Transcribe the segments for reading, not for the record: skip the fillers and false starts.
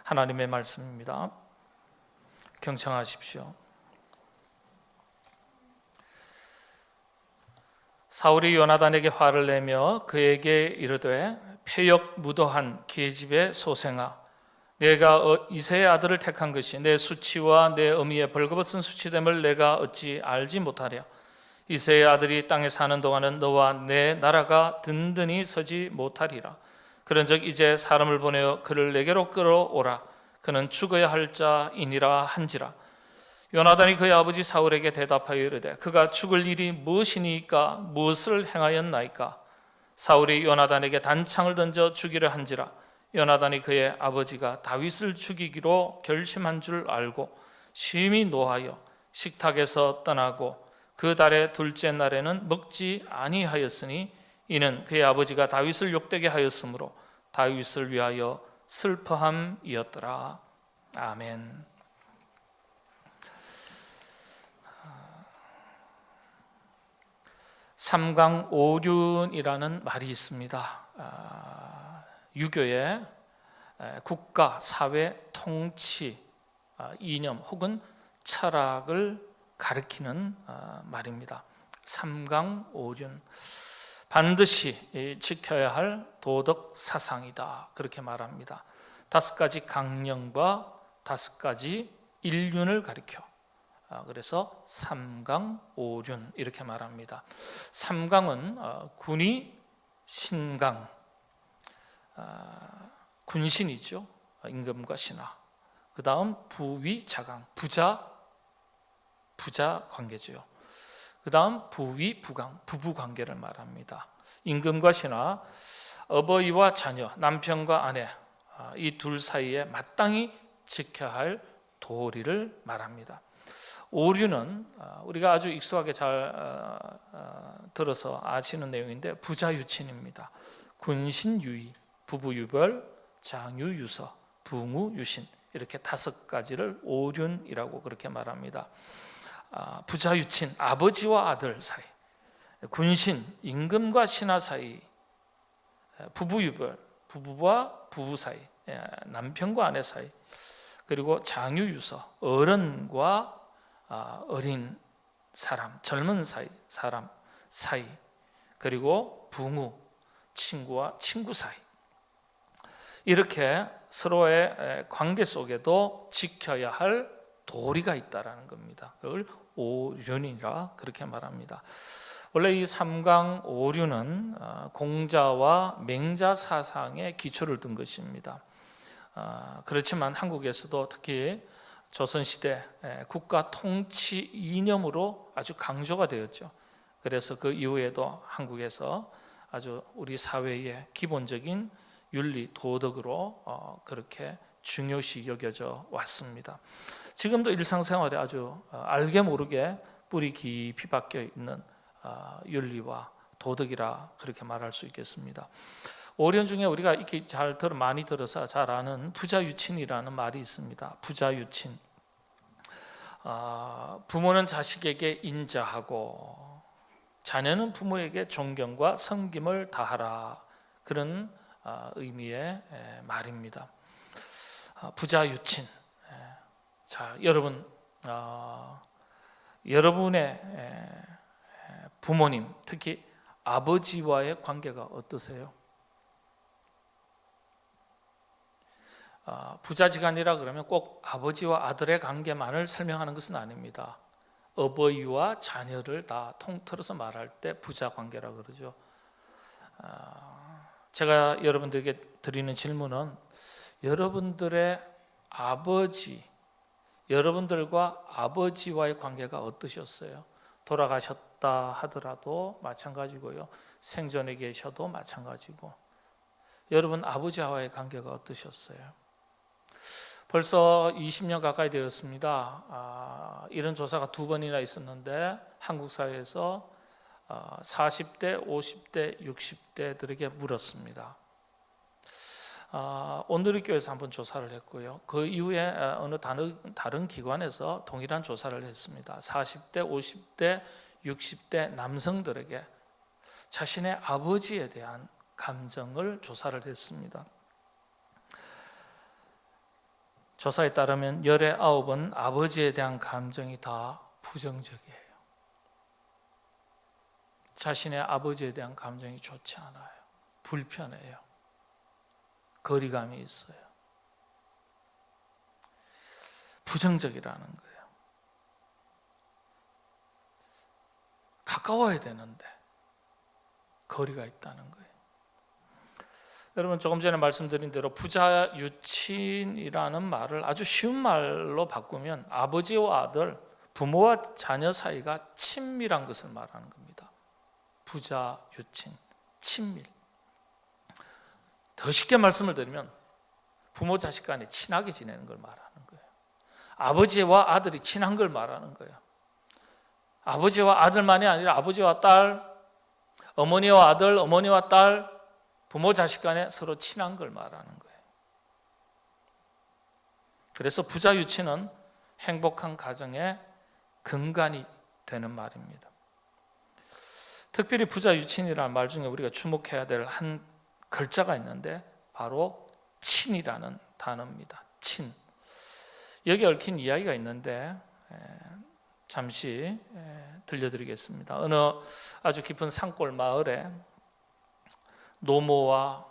하나님의 말씀입니다. 경청하십시오. 사울이 요나단에게 화를 내며 그에게 이르되 패역무도한 계집의 소생아, 내가 이새의 아들을 택한 것이 내 수치와 내 어미의 벌거벗은 수치됨을 내가 어찌 알지 못하랴. 이새의 아들이 땅에 사는 동안은 너와 내 나라가 든든히 서지 못하리라. 그런즉 이제 사람을 보내어 그를 내게로 끌어오라. 그는 죽어야 할 자이니라 한지라. 요나단이 그의 아버지 사울에게 대답하여 이르되 그가 죽을 일이 무엇이니까 무엇을 행하였나이까. 사울이 요나단에게 단창을 던져 죽이려 한지라. 요나단이 그의 아버지가 다윗을 죽이기로 결심한 줄 알고 심히 노하여 식탁에서 떠나고 그 달의 둘째 날에는 먹지 아니하였으니 이는 그의 아버지가 다윗을 욕되게 하였으므로 다윗을 위하여 슬퍼함이었더라. 아멘. 삼강오륜이라는 말이 있습니다. 유교의 국가, 사회, 통치, 이념 혹은 철학을 가리키는 말입니다. 삼강오륜, 반드시 지켜야 할 도덕 사상이다, 그렇게 말합니다. 5가지 강령과 5가지 일륜을 가리켜 그래서 삼강오륜 이렇게 말합니다. 삼강은 군이 신강, 군신이죠. 임금과 신하. 그 다음 부위 자강, 부자 관계죠. 그 다음 부위 부강, 부부 관계를 말합니다. 임금과 신하, 어버이와 자녀, 남편과 아내, 이 둘 사이에 마땅히 지켜야 할 도리를 말합니다. 오륜은 우리가 아주 익숙하게 잘 들어서 아시는 내용인데 부자유친입니다. 군신유의, 부부유별, 장유유서, 붕우유신, 이렇게 5가지를 오륜이라고 그렇게 말합니다. 부자유친, 아버지와 아들 사이, 군신, 임금과 신하 사이, 부부유별, 부부와 부부 사이, 남편과 아내 사이, 그리고 장유유서, 어른과 어린 사람, 젊은 사람 사이, 그리고 붕우, 친구와 친구 사이, 이렇게 서로의 관계 속에도 지켜야 할 도리가 있다라는 겁니다. 그걸 오륜이라 그렇게 말합니다. 원래 이 삼강오륜은 공자와 맹자 사상의 기초를 둔 것입니다. 그렇지만 한국에서도 특히 조선시대 국가 통치 이념으로 아주 강조가 되었죠. 그래서 그 이후에도 한국에서 아주 우리 사회의 기본적인 윤리, 도덕으로 그렇게 중요시 여겨져 왔습니다. 지금도 일상생활에 아주 알게 모르게 뿌리 깊이 박혀 있는 윤리와 도덕이라 그렇게 말할 수 있겠습니다. 오륜 중에 우리가 이렇게 많이 들어서 잘 아는 부자유친이라는 말이 있습니다. 부자유친, 부모는 자식에게 인자하고 자녀는 부모에게 존경과 섬김을 다하라, 그런 의미의 말입니다. 부자유친. 자, 여러분의 부모님, 특히 아버지와의 관계가 어떠세요? 부자지간이라 그러면 꼭 아버지와 아들의 관계만을 설명하는 것은 아닙니다. 어버이와 자녀를 다 통틀어서 말할 때 부자관계라 그러죠. 제가 여러분들에게 드리는 질문은 여러분들의 아버지, 여러분들과 아버지와의 관계가 어떠셨어요? 돌아가셨다 하더라도 마찬가지고요, 생전에 계셔도 마찬가지고, 여러분 아버지와의 관계가 어떠셨어요? 벌써 20년 가까이 되었습니다. 이런 조사가 2번이나 있었는데 한국 사회에서 40대, 50대, 60대들에게 물었습니다. 온누리교회에서 한번 조사를 했고요. 그 이후에 어느 다른 기관에서 동일한 조사를 했습니다. 40대, 50대, 60대 남성들에게 자신의 아버지에 대한 감정을 조사를 했습니다. 조사에 따르면 19은 아버지에 대한 감정이 다 부정적이에요. 자신의 아버지에 대한 감정이 좋지 않아요. 불편해요. 거리감이 있어요. 부정적이라는 거예요. 가까워야 되는데 거리가 있다는 거예요. 여러분, 조금 전에 말씀드린 대로 부자 유친이라는 말을 아주 쉬운 말로 바꾸면 아버지와 아들, 부모와 자녀 사이가 친밀한 것을 말하는 겁니다. 부자 유친, 친밀. 더 쉽게 말씀을 드리면 부모 자식 간에 친하게 지내는 걸 말하는 거예요. 아버지와 아들이 친한 걸 말하는 거예요. 아버지와 아들만이 아니라 아버지와 딸, 어머니와 아들, 어머니와 딸, 부모 자식 간에 서로 친한 걸 말하는 거예요. 그래서 부자 유치는 행복한 가정의 근간이 되는 말입니다. 특별히 부자 유친이라는 말 중에 우리가 주목해야 될 한 글자가 있는데 바로 친이라는 단어입니다. 친. 여기 얽힌 이야기가 있는데 잠시 들려드리겠습니다. 어느 아주 깊은 산골 마을에 노모와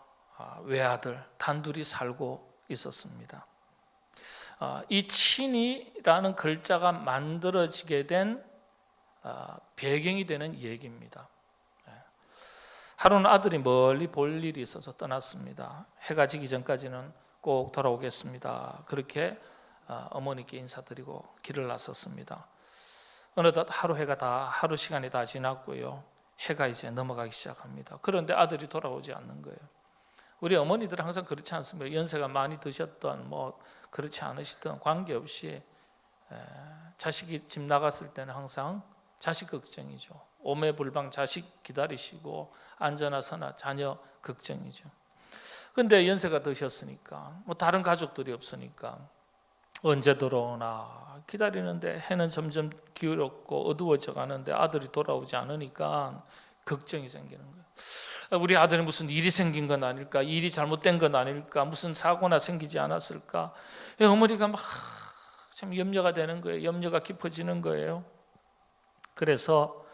외아들 단둘이 살고 있었습니다. 이 친이라는 글자가 만들어지게 된 배경이 되는 얘기입니다. 하루는 아들이 멀리 볼 일이 있어서 떠났습니다. 해가 지기 전까지는 꼭 돌아오겠습니다. 그렇게 어머니께 인사드리고 길을 나섰습니다. 어느덧 하루 시간이 다 지났고요. 해가 이제 넘어가기 시작합니다. 그런데 아들이 돌아오지 않는 거예요. 우리 어머니들은 항상 그렇지 않습니까? 연세가 많이 드셨던 그렇지 않으시던 관계없이 자식이 집 나갔을 때는 항상 자식 걱정이죠. 오매불방 자식 기다리시고 앉아나 서나 자녀 걱정이죠. 그런데 연세가 드셨으니까 다른 가족들이 없으니까 언제 돌아오나 기다리는데 해는 점점 기울었고 어두워져 가는데 아들이 돌아오지 않으니까 걱정이 생기는 거예요. 우리 아들이 무슨 일이 생긴 건 아닐까? 일이 잘못된 건 아닐까? 무슨 사고나 생기지 않았을까? 어머니가 막 참 염려가 되는 거예요. 염려가 깊어지는 거예요. 그래서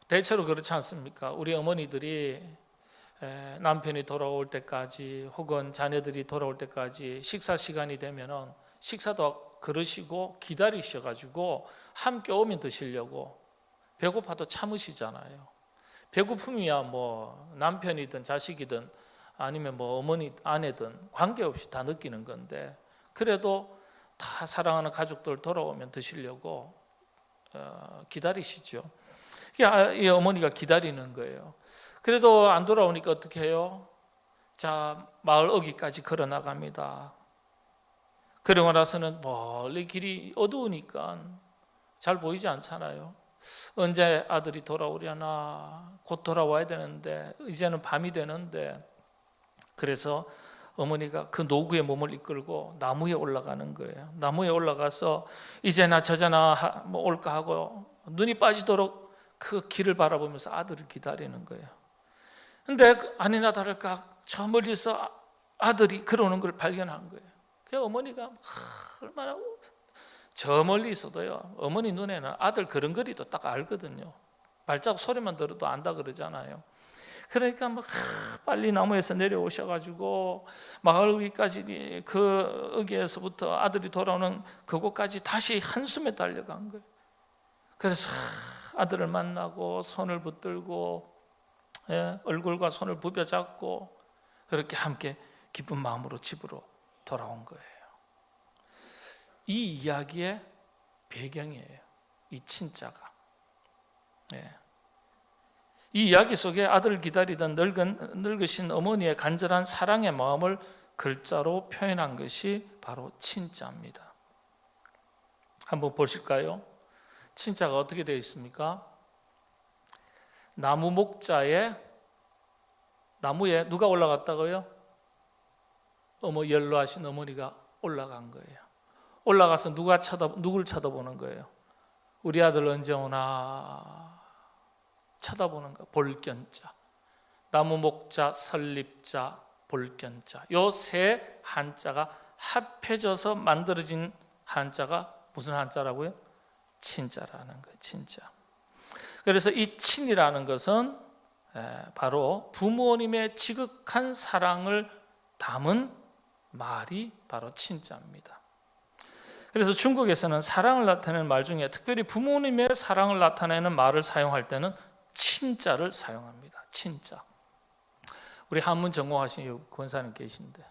대체로 그렇지 않습니까? 우리 어머니들이 남편이 돌아올 때까지 혹은 자녀들이 돌아올 때까지 식사 시간이 되면은 식사도 그러시고 기다리셔가지고 함께 오면 드시려고 배고파도 참으시잖아요. 배고픔이야 남편이든 자식이든 아니면 어머니 아내든 관계없이 다 느끼는 건데 그래도 다 사랑하는 가족들 돌아오면 드시려고 기다리시죠. 이 어머니가 기다리는 거예요. 그래도 안 돌아오니까 어떻게 해요? 자, 마을 어귀까지 걸어 나갑니다. 그러고 나서는 멀리 길이 어두우니까 잘 보이지 않잖아요. 언제 아들이 돌아오려나, 곧 돌아와야 되는데 이제는 밤이 되는데 그래서 어머니가 그 노구의 몸을 이끌고 나무에 올라가는 거예요. 나무에 올라가서 이제나 저제나 올까 하고 눈이 빠지도록 그 길을 바라보면서 아들을 기다리는 거예요. 근데 아니나 다를까 저 멀리서 아들이 걸어오는 걸 발견한 거예요. 그 어머니가 얼마나 저 멀리 있어도요. 어머니 눈에는 아들 걸음걸이도 딱 알거든요. 발자국 소리만 들어도 안다 그러잖아요. 그러니까 빨리 나무에서 내려오셔가지고 마을 위까지 그 어귀에서부터 아들이 돌아오는 그곳까지 다시 한숨에 달려간 거예요. 그래서 아들을 만나고 손을 붙들고 얼굴과 손을 부벼잡고 그렇게 함께 기쁜 마음으로 집으로 돌아온 거예요. 이 이야기의 배경이에요. 이 친자가. 이 이야기 속에 아들을 기다리던 늙으신 어머니의 간절한 사랑의 마음을 글자로 표현한 것이 바로 친자입니다. 한번 보실까요? 친자가 어떻게 되어 있습니까? 나무 목자에 나무에 누가 올라갔다고요? 연로하신 어머니가 올라간 거예요. 올라가서 누굴 쳐다보는 거예요? 우리 아들 언제 오나 쳐다보는 거. 볼견자, 나무 목자, 설립자, 볼견자. 요 세 한자가 합해져서 만들어진 한자가 무슨 한자라고요? 친자라는 거예요. 친자. 그래서 이 친이라는 것은 바로 부모님의 지극한 사랑을 담은 말이 바로 친자입니다. 그래서 중국에서는 사랑을 나타내는 말 중에 특별히 부모님의 사랑을 나타내는 말을 사용할 때는 친자를 사용합니다. 친자. 우리 한문 전공하신 권사님 계신데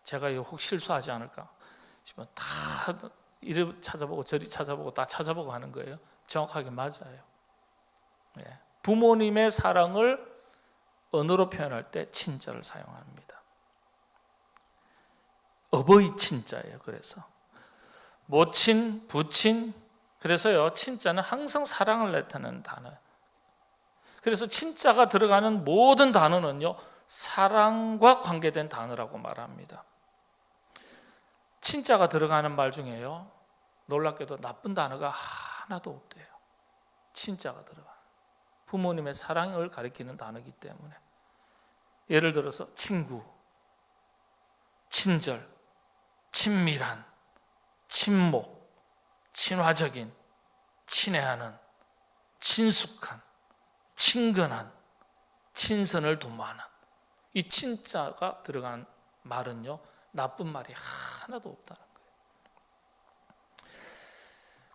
제가 혹 실수하지 않을까 싶으면 다 이리 찾아보고 저리 찾아보고 다 찾아보고 하는 거예요. 정확하게 맞아요. 부모님의 사랑을 언어로 표현할 때 친자를 사용합니다. 어버이 친자예요. 그래서 모친, 부친, 그래서요 친자는 항상 사랑을 나타내는 단어예요. 그래서 친자가 들어가는 모든 단어는요 사랑과 관계된 단어라고 말합니다. 친자가 들어가는 말 중에요 놀랍게도 나쁜 단어가 하나도 없대요. 친자가 들어가는 부모님의 사랑을 가리키는 단어이기 때문에 예를 들어서 친구, 친절, 친밀한, 친목, 친화적인, 친애하는, 친숙한, 친근한, 친선을 도모하는 이 친자가 들어간 말은요 나쁜 말이 하나도 없다는 거예요.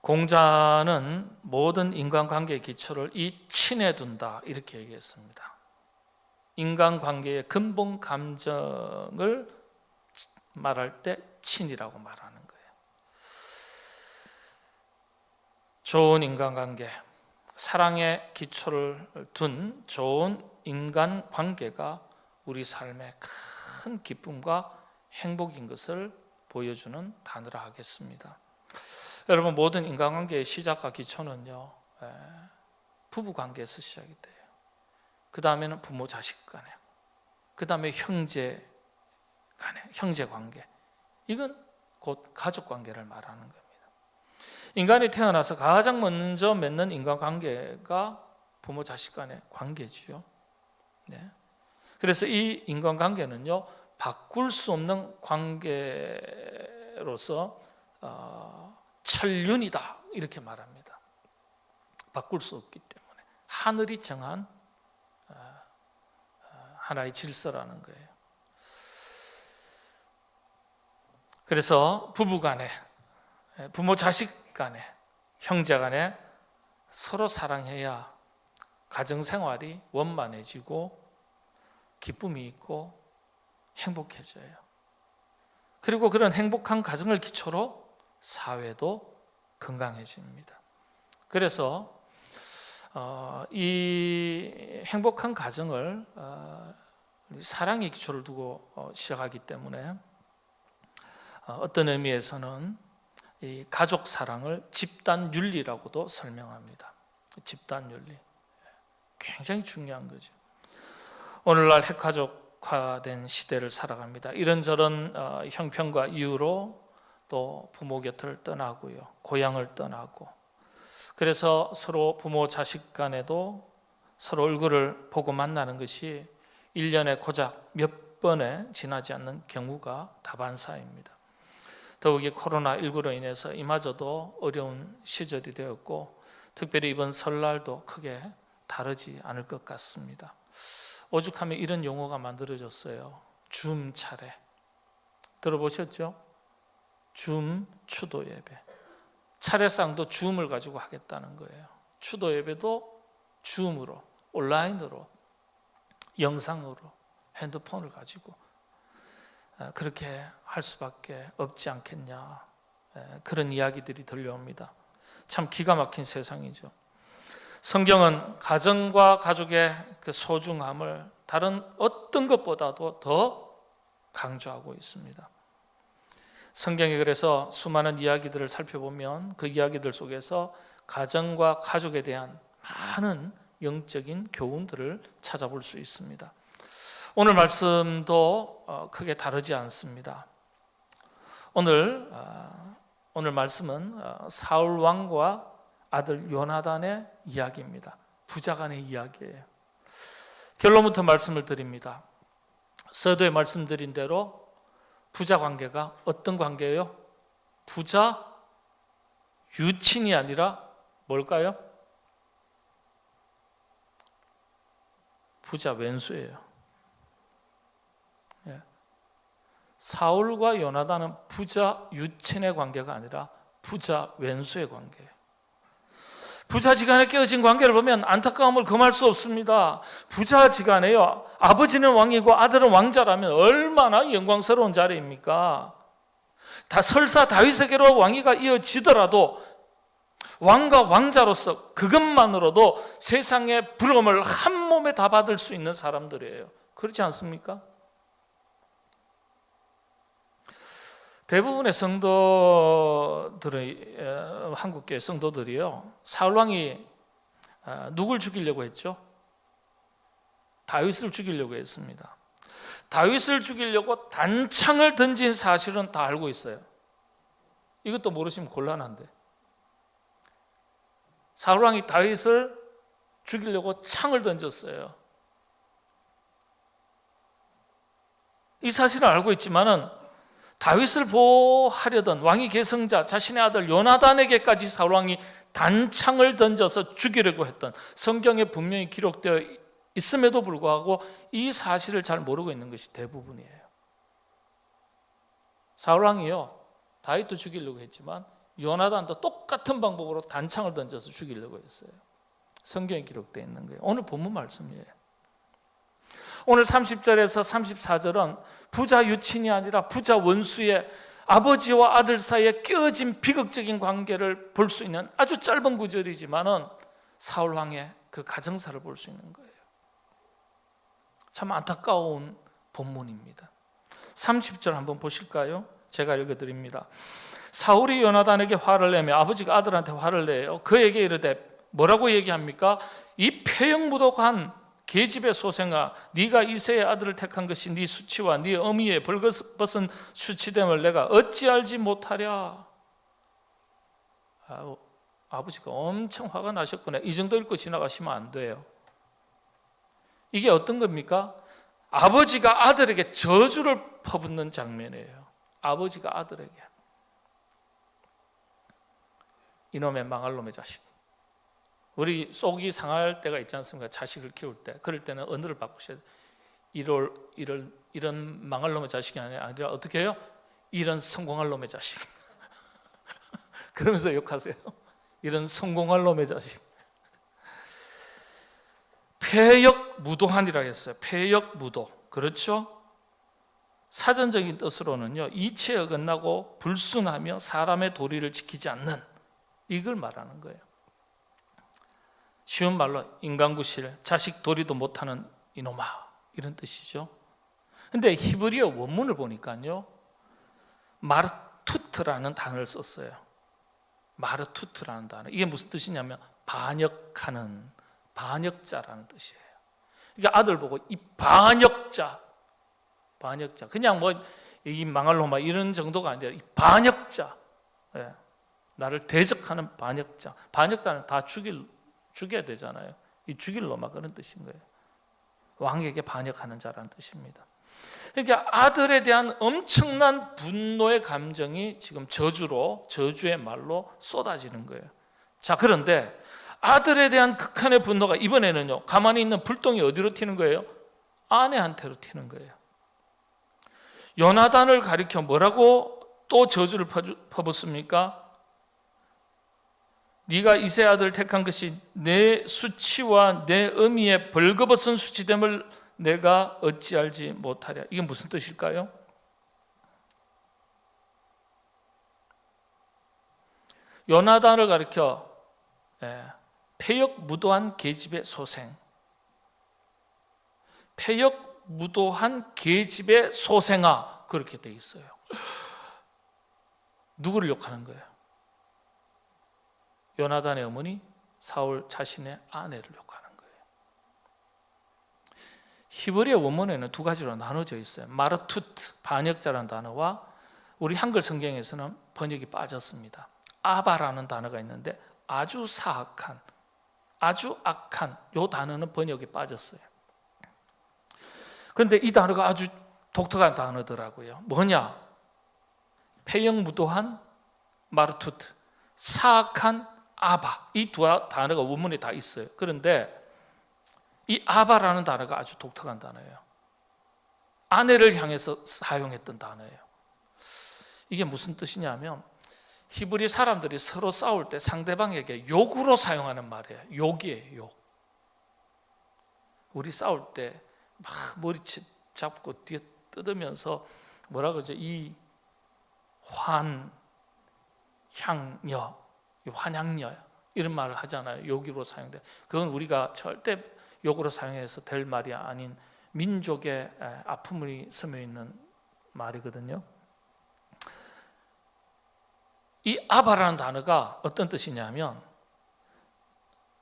공자는 모든 인간관계의 기초를 이 친에 둔다 이렇게 얘기했습니다. 인간관계의 근본 감정을 말할 때 친이라고 말하는 거예요. 좋은 인간관계, 사랑의 기초를 둔 좋은 인간관계가 우리 삶의 큰 기쁨과 행복인 것을 보여주는 단어라 하겠습니다. 여러분 모든 인간관계의 시작과 기초는요 부부관계에서 시작이 돼요. 그 다음에는 부모 자식 간에, 그 다음에 형제 간에, 형제관계. 이건 곧 가족관계를 말하는 겁니다. 인간이 태어나서 가장 먼저 맺는 인간관계가 부모 자식 간의 관계지요. 그래서 이 인간관계는요 바꿀 수 없는 관계로서 천륜이다 이렇게 말합니다. 바꿀 수 없기 때문에 하늘이 정한 하나의 질서라는 거예요. 그래서 부부 간에, 부모 자식 간에, 형제 간에 서로 사랑해야 가정생활이 원만해지고 기쁨이 있고 행복해져요. 그리고 그런 행복한 가정을 기초로 사회도 건강해집니다. 그래서 이 행복한 가정을 사랑의 기초를 두고 시작하기 때문에 어떤 의미에서는 이 가족 사랑을 집단 윤리라고도 설명합니다. 집단 윤리 굉장히 중요한 거죠. 오늘날 핵가족화된 시대를 살아갑니다. 이런저런 형편과 이유로 또 부모 곁을 떠나고요, 고향을 떠나고, 그래서 서로 부모 자식 간에도 서로 얼굴을 보고 만나는 것이 1년에 고작 몇 번에 지나지 않는 경우가 다반사입니다. 더욱이 코로나19로 인해서 이마저도 어려운 시절이 되었고 특별히 이번 설날도 크게 다르지 않을 것 같습니다. 오죽하면 이런 용어가 만들어졌어요. 줌 차례. 들어보셨죠? 줌 추도 예배. 차례상도 줌을 가지고 하겠다는 거예요. 추도 예배도 줌으로, 온라인으로, 영상으로, 핸드폰을 가지고 그렇게 할 수밖에 없지 않겠냐, 그런 이야기들이 들려옵니다. 참 기가 막힌 세상이죠. 성경은 가정과 가족의 그 소중함을 다른 어떤 것보다도 더 강조하고 있습니다. 성경에 그래서 수많은 이야기들을 살펴보면 그 이야기들 속에서 가정과 가족에 대한 많은 영적인 교훈들을 찾아볼 수 있습니다. 오늘 말씀도 크게 다르지 않습니다. 오늘 말씀은 사울 왕과 아들 요나단의 이야기입니다. 부자간의 이야기예요. 결론부터 말씀을 드립니다. 서두에 말씀드린 대로 부자 관계가 어떤 관계예요? 부자 유친이 아니라 뭘까요? 부자 왼수예요. 예. 사울과 요나단은 부자 유친의 관계가 아니라 부자 왼수의 관계예요. 부자지간에 깨어진 관계를 보면 안타까움을 금할 수 없습니다. 부자지간에요, 아버지는 왕이고 아들은 왕자라면 얼마나 영광스러운 자리입니까? 다 설사 다윗에게로 왕위가 이어지더라도 왕과 왕자로서 그것만으로도 세상의 부러움을 한 몸에 다 받을 수 있는 사람들이에요. 그렇지 않습니까? 대부분의 성도들의 한국교회 성도들이요, 사울왕이 누굴 죽이려고 했죠? 다윗을 죽이려고 했습니다. 다윗을 죽이려고 단창을 던진 사실은 다 알고 있어요. 이것도 모르시면 곤란한데, 사울왕이 다윗을 죽이려고 창을 던졌어요. 이 사실을 알고 있지만은 다윗을 보호하려던 왕위 계승자 자신의 아들 요나단에게까지 사울왕이 단창을 던져서 죽이려고 했던, 성경에 분명히 기록되어 있음에도 불구하고 이 사실을 잘 모르고 있는 것이 대부분이에요. 사울왕이요, 다윗도 죽이려고 했지만 요나단도 똑같은 방법으로 단창을 던져서 죽이려고 했어요. 성경에 기록되어 있는 거예요. 오늘 본문 말씀이에요. 오늘 30절에서 34절은 부자 유친이 아니라 부자 원수의 아버지와 아들 사이에 끼어진 비극적인 관계를 볼 수 있는 아주 짧은 구절이지만은 사울왕의 그 가정사를 볼 수 있는 거예요. 참 안타까운 본문입니다. 30절 한번 보실까요? 제가 읽어드립니다. 사울이 요나단에게 화를 내며, 아버지가 아들한테 화를 내요. 그에게 이르되, 뭐라고 얘기합니까? 이 폐역무독한 계집의 소생아, 네가 이새의 아들을 택한 것이 네 수치와 네 어미의 벌거벗은 수치됨을 내가 어찌 알지 못하랴. 아버지가 엄청 화가 나셨구나. 이 정도 읽고 지나가시면 안 돼요. 이게 어떤 겁니까? 아버지가 아들에게 저주를 퍼붓는 장면이에요. 아버지가 아들에게, 이놈의 망할 놈의 자식. 우리 속이 상할 때가 있지 않습니까? 자식을 키울 때. 그럴 때는 언어를 바꾸셔야 돼요. 이런 망할 놈의 자식이 아니라 어떻게 해요? 이런 성공할 놈의 자식. 그러면서 욕하세요. 이런 성공할 놈의 자식. 폐역무도한이라고 했어요. 폐역무도. 그렇죠? 사전적인 뜻으로는요, 이치에 어긋나고 불순하며 사람의 도리를 지키지 않는, 이걸 말하는 거예요. 쉬운 말로 인간구실, 자식 도리도 못하는 이놈아, 이런 뜻이죠. 근데 히브리어 원문을 보니까요, 마르투트라는 단어를 썼어요. 마르투트라는 단어. 이게 무슨 뜻이냐면 반역하는, 반역자라는 뜻이에요. 그러니까 아들 보고 이 반역자, 그냥 뭐 이 망할 놈아 이런 정도가 아니라 이 반역자, 예. 나를 대적하는 반역자. 반역자는 다 죽여야 되잖아요. 이 죽일 놈아, 그런 뜻인 거예요. 왕에게 반역하는 자라는 뜻입니다. 그러니까 아들에 대한 엄청난 분노의 감정이 지금 저주의 말로 쏟아지는 거예요. 자, 그런데 아들에 대한 극한의 분노가 이번에는요, 가만히 있는 불똥이 어디로 튀는 거예요? 아내한테로 튀는 거예요. 요나단을 가리켜 뭐라고 또 저주를 퍼붓습니까? 네가 이새 아들을 택한 것이 내 수치와 내 어미의 벌거벗은 수치됨을 내가 어찌 알지 못하랴. 이게 무슨 뜻일까요? 요나단을 가리켜 폐역무도한 계집의 소생, 폐역무도한 계집의 소생아, 그렇게 돼 있어요. 누구를 욕하는 거예요? 요나단의 어머니 사울 자신의 아내를 욕하는 거예요. 히브리어 원문에는 두 가지로 나눠져 있어요. 마르투트, 반역자라는 단어와 우리 한글 성경에서는 번역이 빠졌습니다. 아바라는 단어가 있는데 아주 사악한, 아주 악한, 이 단어는 번역이 빠졌어요. 그런데 이 단어가 아주 독특한 단어더라고요. 뭐냐? 폐역무도한 마르투트, 사악한 아바. 이 두 단어가 원문에 다 있어요. 그런데 이 아바라는 단어가 아주 독특한 단어예요. 아내를 향해서 사용했던 단어예요. 이게 무슨 뜻이냐면 히브리 사람들이 서로 싸울 때 상대방에게 욕으로 사용하는 말이에요. 욕이에요, 욕. 우리 싸울 때 막 머리 잡고 뒤에 뜯으면서 뭐라 그러죠? 이 환향녀, 환향녀 이런 말을 하잖아요. 욕으로 사용돼. 그건 우리가 절대 욕으로 사용해서 될 말이 아닌 민족의 아픔이 스며 있는 말이거든요. 이 아바라는 단어가 어떤 뜻이냐면,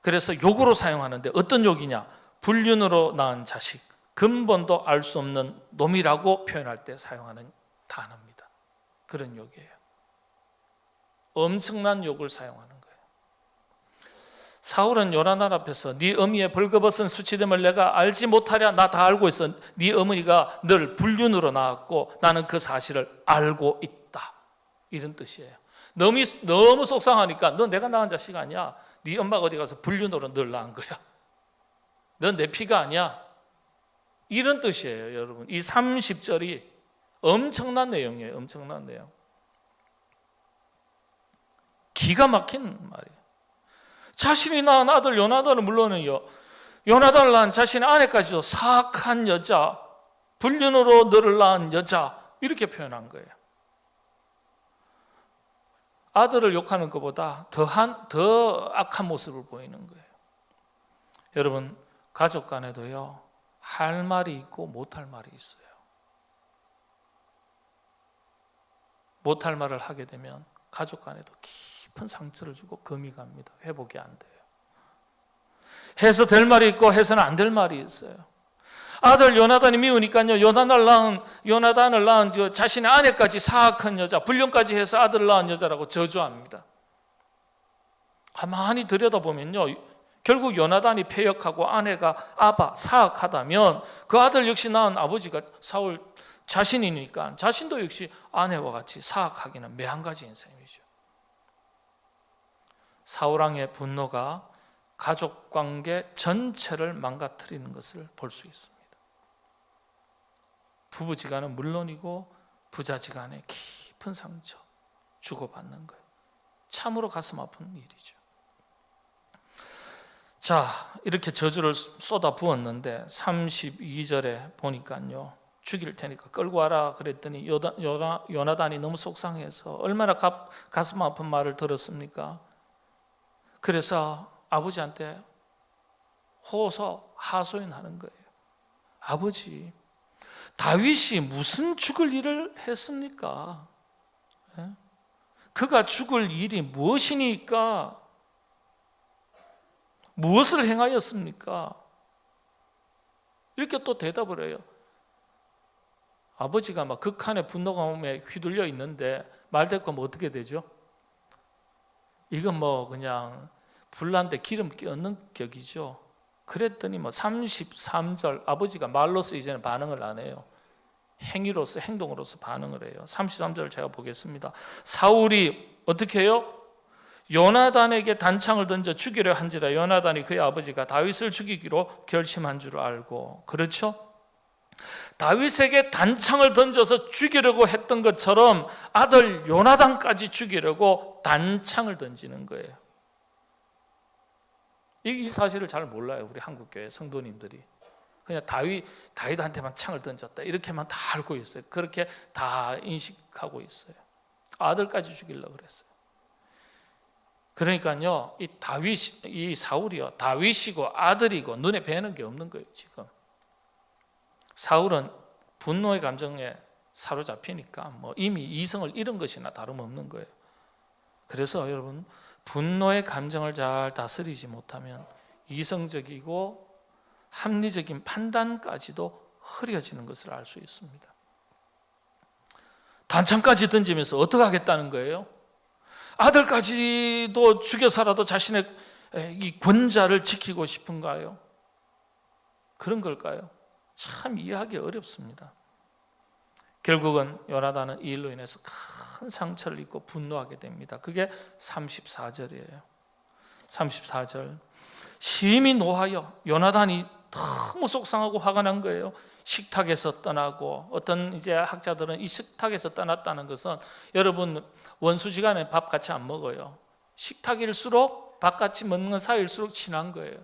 그래서 욕으로 사용하는데 어떤 욕이냐? 불륜으로 낳은 자식, 근본도 알 수 없는 놈이라고 표현할 때 사용하는 단어입니다. 그런 욕이에요. 엄청난 욕을 사용하는 거예요. 사울은 요나단 앞에서 네 어미의 벌거벗은 수치됨을 내가 알지 못하랴. 나 다 알고 있어. 네 어머니가 널 불륜으로 낳았고 나는 그 사실을 알고 있다. 이런 뜻이에요. 너무 속상하니까 너 내가 낳은 자식 아니야. 네 엄마가 어디 가서 불륜으로 널 낳은 거야. 넌 내 피가 아니야. 이런 뜻이에요, 여러분. 이 30절이 엄청난 내용이에요. 엄청난 내용. 기가 막힌 말이에요. 자신이 낳은 아들 요나단은 물론은요, 요나단을 낳은 자신의 아내까지도 사악한 여자, 불륜으로 너를 낳은 여자, 이렇게 표현한 거예요. 아들을 욕하는 것보다 더 악한 모습을 보이는 거예요. 여러분, 가족 간에도요, 할 말이 있고 못할 말이 있어요. 못할 말을 하게 되면 가족 간에도 깊은 상처를 주고 금이 갑니다. 회복이 안 돼요. 해서 될 말이 있고 해서는 안 될 말이 있어요. 아들 요나단이 미우니까요, 요나단을 낳은 자신의 아내까지 사악한 여자, 불륜까지 해서 아들을 낳은 여자라고 저주합니다. 가만히 들여다보면요, 결국 요나단이 패역하고 아내가 아바, 사악하다면 그 아들 역시 낳은 아버지가 사울 자신이니까 자신도 역시 아내와 같이 사악하기는 매한가지인 셈이죠. 사울왕의 분노가 가족관계 전체를 망가뜨리는 것을 볼 수 있습니다. 부부지간은 물론이고 부자지간에 깊은 상처 주고받는 거예요. 참으로 가슴 아픈 일이죠. 자, 이렇게 저주를 쏟아 부었는데 32절에 보니까요, 죽일 테니까 끌고 와라 그랬더니 요나단이 너무 속상해서 얼마나 가슴 아픈 말을 들었습니까? 그래서 아버지한테 하소연하는 거예요. 아버지, 다윗이 무슨 죽을 일을 했습니까? 그가 죽을 일이 무엇이니까? 무엇을 행하였습니까? 이렇게 또 대답을 해요. 아버지가 막 극한의 분노감에 휘둘려 있는데 말대꾸하면 어떻게 되죠? 이건 뭐 그냥 불난데 기름 끼얹는 격이죠. 그랬더니 33절 아버지가 말로서 이제는 반응을 안 해요. 행위로서, 행동으로서 반응을 해요. 33절 제가 보겠습니다. 사울이 어떻게 해요? 요나단에게 단창을 던져 죽이려 한지라 요나단이 그의 아버지가 다윗을 죽이기로 결심한 줄 알고, 그렇죠? 다윗에게 단창을 던져서 죽이려고 했던 것처럼 아들 요나단까지 죽이려고 단창을 던지는 거예요. 이 사실을 잘 몰라요, 우리 한국교회 성도님들이. 그냥 다윗한테만 창을 던졌다 이렇게만 다 알고 있어요. 그렇게 다 인식하고 있어요. 아들까지 죽이려고 그랬어요. 그러니까요, 이 사울이요, 다윗이고 아들이고 눈에 뵈는 게 없는 거예요. 지금 사울은 분노의 감정에 사로잡히니까 이미 이성을 잃은 것이나 다름없는 거예요. 그래서 여러분, 분노의 감정을 잘 다스리지 못하면 이성적이고 합리적인 판단까지도 흐려지는 것을 알 수 있습니다. 단창까지 던지면서 어떻게 하겠다는 거예요? 아들까지도 죽여서라도 자신의 이 권자를 지키고 싶은가요? 그런 걸까요? 참 이해하기 어렵습니다. 결국은 요나단은 이 일로 인해서 큰 상처를 입고 분노하게 됩니다. 그게 34절이에요. 34절. 심히 노하여, 요나단이 너무 속상하고 화가 난 거예요. 식탁에서 떠나고, 어떤 이제 학자들은 이 식탁에서 떠났다는 것은, 여러분 원수지간에 밥 같이 안 먹어요. 식탁일수록 밥 같이 먹는 사이일수록 친한 거예요.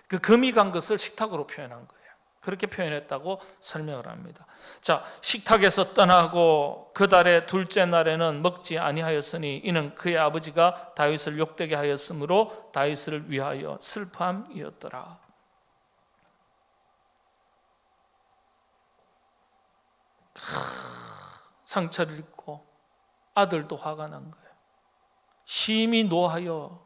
그 금이 간 것을 식탁으로 표현한 거예요. 그렇게 표현했다고 설명을 합니다. 자, 식탁에서 떠나고 그 달의 둘째 날에는 먹지 아니하였으니 이는 그의 아버지가 다윗을 욕되게 하였으므로 다윗을 위하여 슬픔이었더라. 상처를 입고 아들도 화가 난 거예요. 심히 노하여,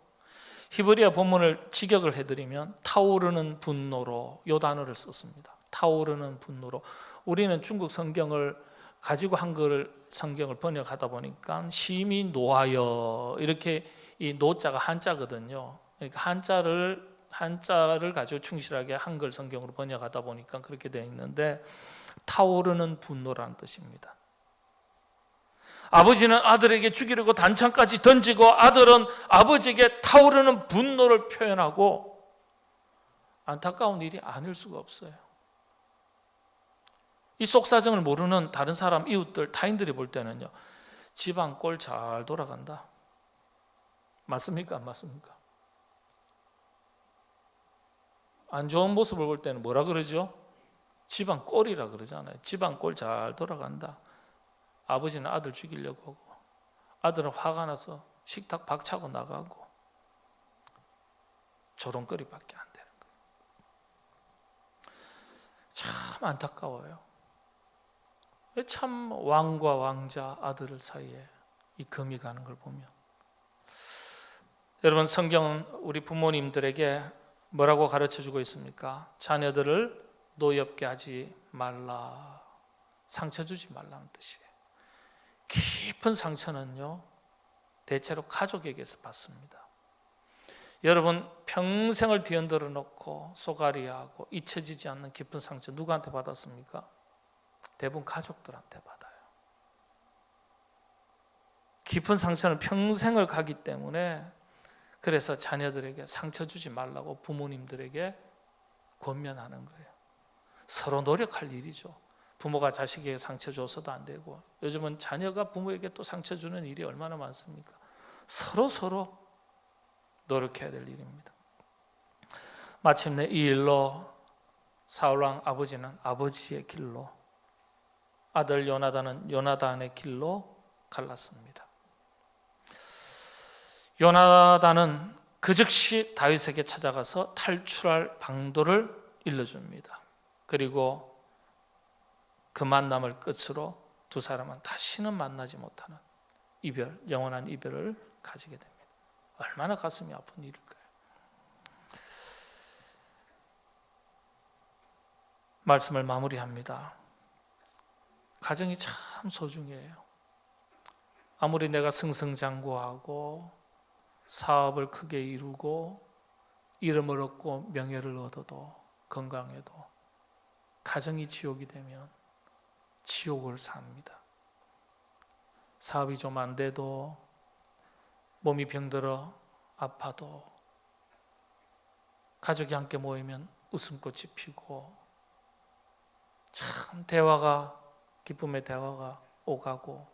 히브리어 본문을 직역을 해드리면 타오르는 분노로 이 단어를 썼습니다. 타오르는 분노로. 우리는 중국 성경을 가지고 한글 성경을 번역하다 보니까 심히 노하여, 이렇게 이 노자가 한자거든요. 그러니까 한자를 가지고 충실하게 한글 성경으로 번역하다 보니까 그렇게 되어 있는데, 타오르는 분노라는 뜻입니다. 아버지는 아들에게 죽이려고 단창까지 던지고, 아들은 아버지에게 타오르는 분노를 표현하고, 안타까운 일이 아닐 수가 없어요. 이 속사정을 모르는 다른 사람, 이웃들, 타인들이 볼 때는요, 집안 꼴 잘 돌아간다. 맞습니까? 안 맞습니까? 안 좋은 모습을 볼 때는 뭐라 그러죠? 집안 꼴이라 그러잖아요. 집안 꼴 잘 돌아간다. 아버지는 아들 죽이려고 하고, 아들은 화가 나서 식탁 박차고 나가고, 조롱거리밖에 안 되는 거예요. 참 안타까워요. 참 왕과 왕자, 아들 사이에 이 금이 가는 걸 보면, 여러분, 성경은 우리 부모님들에게 뭐라고 가르쳐주고 있습니까? 자녀들을 노엽게 하지 말라, 상처 주지 말라는 뜻이에요. 깊은 상처는요, 대체로 가족에게서 받습니다. 여러분, 평생을 뒤흔들어 놓고 쏘가리하고 잊혀지지 않는 깊은 상처 누구한테 받았습니까? 대부분 가족들한테 받아요. 깊은 상처는 평생을 가기 때문에, 그래서 자녀들에게 상처 주지 말라고 부모님들에게 권면하는 거예요. 서로 노력할 일이죠. 부모가 자식에게 상처 줘서도 안 되고, 요즘은 자녀가 부모에게 또 상처 주는 일이 얼마나 많습니까? 서로 노력해야 될 일입니다. 마침내 이 일로 사울왕 아버지는 아버지의 길로, 아들 요나단은 요나단의 길로 갈랐습니다. 요나단은 그 즉시 다윗에게 찾아가서 탈출할 방도를 일러줍니다. 그리고 그 만남을 끝으로 두 사람은 다시는 만나지 못하는 이별, 영원한 이별을 가지게 됩니다. 얼마나 가슴이 아픈 일일까요? 말씀을 마무리합니다. 가정이 참 소중해요. 아무리 내가 승승장구하고 사업을 크게 이루고 이름을 얻고 명예를 얻어도, 건강해도 가정이 지옥이 되면 지옥을 삽니다. 사업이 좀 안 돼도, 몸이 병들어 아파도, 가족이 함께 모이면 웃음꽃이 피고, 참 대화가, 기쁨의 대화가 오가고,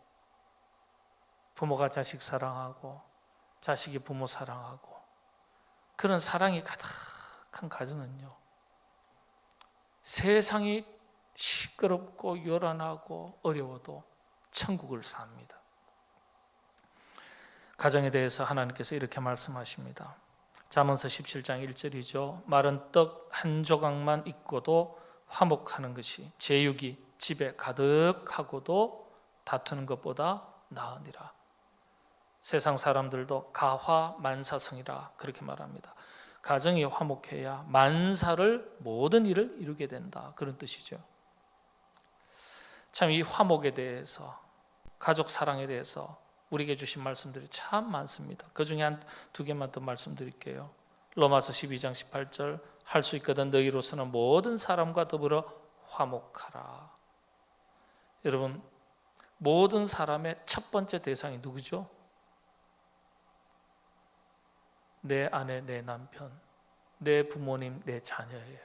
부모가 자식 사랑하고 자식이 부모 사랑하고, 그런 사랑이 가득한 가정은요, 세상이 시끄럽고 요란하고 어려워도 천국을 삽니다. 가정에 대해서 하나님께서 이렇게 말씀하십니다. 잠언서 17장 1절이죠. 마른 떡 한 조각만 있고도 화목하는 것이 제육이 집에 가득하고도 다투는 것보다 나으니라. 세상 사람들도 가화만사성이라 그렇게 말합니다. 가정이 화목해야 만사를, 모든 일을 이루게 된다, 그런 뜻이죠. 참 이 화목에 대해서, 가족 사랑에 대해서 우리에게 주신 말씀들이 참 많습니다. 그 중에 한 두 개만 더 말씀드릴게요. 로마서 12장 18절, 할 수 있거든. 너희로서는 모든 사람과 더불어 화목하라. 여러분, 모든 사람의 첫 번째 대상이 누구죠? 내 아내, 내 남편, 내 부모님, 내 자녀예요.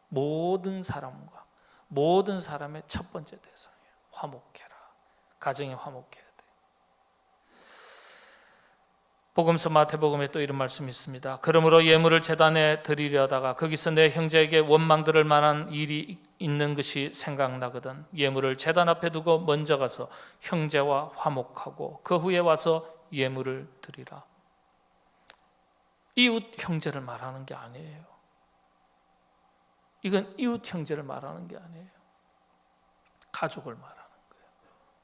모든 사람과 모든 사람의 첫 번째 대상이에요. 화목해라. 가정이 화목해야 돼. 복음서 마태복음에 또 이런 말씀이 있습니다. 그러므로 예물을 제단에 드리려다가 거기서 내 형제에게 원망 들을 만한 일이 있는 것이 생각나거든 예물을 제단 앞에 두고 먼저 가서 형제와 화목하고 그 후에 와서 예물을 드리라. 이웃 형제를 말하는 게 아니에요. 이건 이웃 형제를 말하는 게 아니에요. 가족을 말하는 거예요.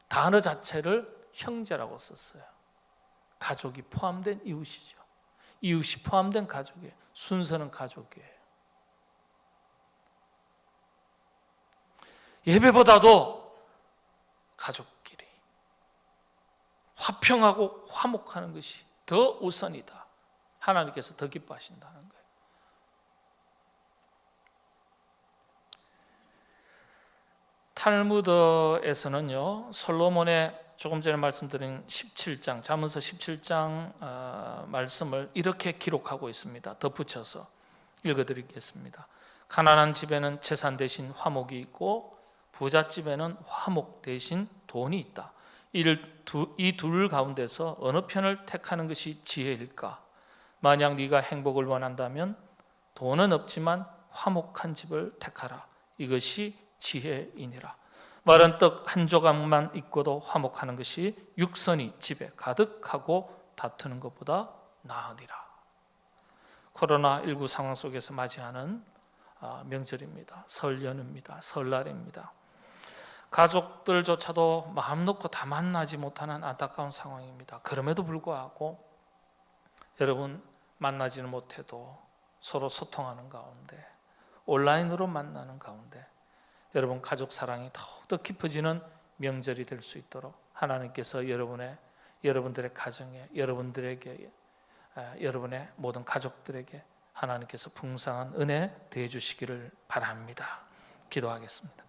단어 자체를 형제라고 썼어요. 가족이 포함된 이웃이죠. 이웃이 포함된 가족이에요. 순서는 가족이에요. 예배보다도 가족끼리 화평하고 화목하는 것이 더 우선이다. 하나님께서 더 기뻐하신다는 거예요. 탈무드에서는요, 솔로몬의 조금 전에 말씀드린 17장, 잠언서 17장 말씀을 이렇게 기록하고 있습니다. 덧붙여서 읽어드리겠습니다. 가난한 집에는 재산 대신 화목이 있고 부잣집에는 화목 대신 돈이 있다. 이 둘 가운데서 어느 편을 택하는 것이 지혜일까? 만약 네가 행복을 원한다면 돈은 없지만 화목한 집을 택하라. 이것이 지혜이니라. 마른 떡 한 조각만 있고도 화목하는 것이 육선이 집에 가득하고 다투는 것보다 나으니라. 코로나19 상황 속에서 맞이하는 명절입니다. 설 연휴입니다. 설날입니다. 가족들조차도 마음 놓고 다 만나지 못하는 안타까운 상황입니다. 그럼에도 불구하고 여러분, 만나지는 못해도 서로 소통하는 가운데, 온라인으로 만나는 가운데 여러분 가족 사랑이 더욱더 깊어지는 명절이 될 수 있도록 하나님께서 여러분들의 가정에, 여러분들에게, 여러분의 모든 가족들에게 하나님께서 풍성한 은혜 더해 주시기를 바랍니다. 기도하겠습니다.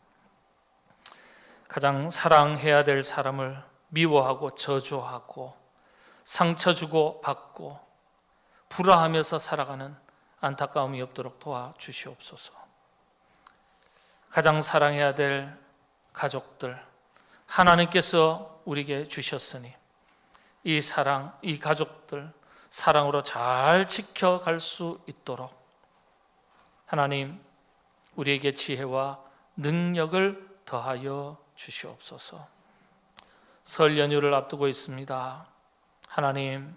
가장 사랑해야 될 사람을 미워하고 저주하고 상처 주고 받고 불화하면서 살아가는 안타까움이 없도록 도와주시옵소서. 가장 사랑해야 될 가족들 하나님께서 우리에게 주셨으니 이 사랑, 이 가족들 사랑으로 잘 지켜갈 수 있도록 하나님 우리에게 지혜와 능력을 더하여 주시옵소서. 설 연휴를 앞두고 있습니다. 하나님,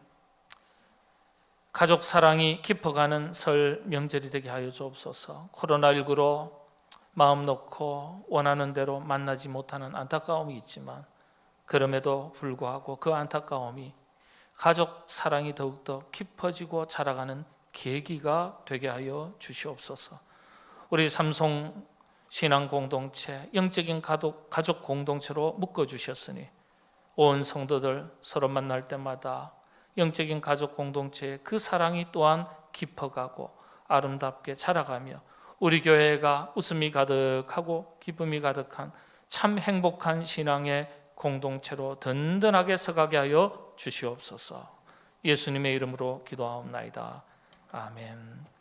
가족 사랑이 깊어가는 설 명절이 되게 하여 주옵소서. 코로나19로 마음 놓고 원하는 대로 만나지 못하는 안타까움이 있지만 그럼에도 불구하고 그 안타까움이 가족 사랑이 더욱더 깊어지고 자라가는 계기가 되게 하여 주시옵소서. 우리 삼성 신앙 공동체, 영적인 가족 공동체로 묶어주셨으니 온 성도들 서로 만날 때마다 영적인 가족 공동체의 그 사랑이 또한 깊어가고 아름답게 자라가며 우리 교회가 웃음이 가득하고 기쁨이 가득한 참 행복한 신앙의 공동체로 든든하게 서가게 하여 주시옵소서. 예수님의 이름으로 기도하옵나이다. 아멘.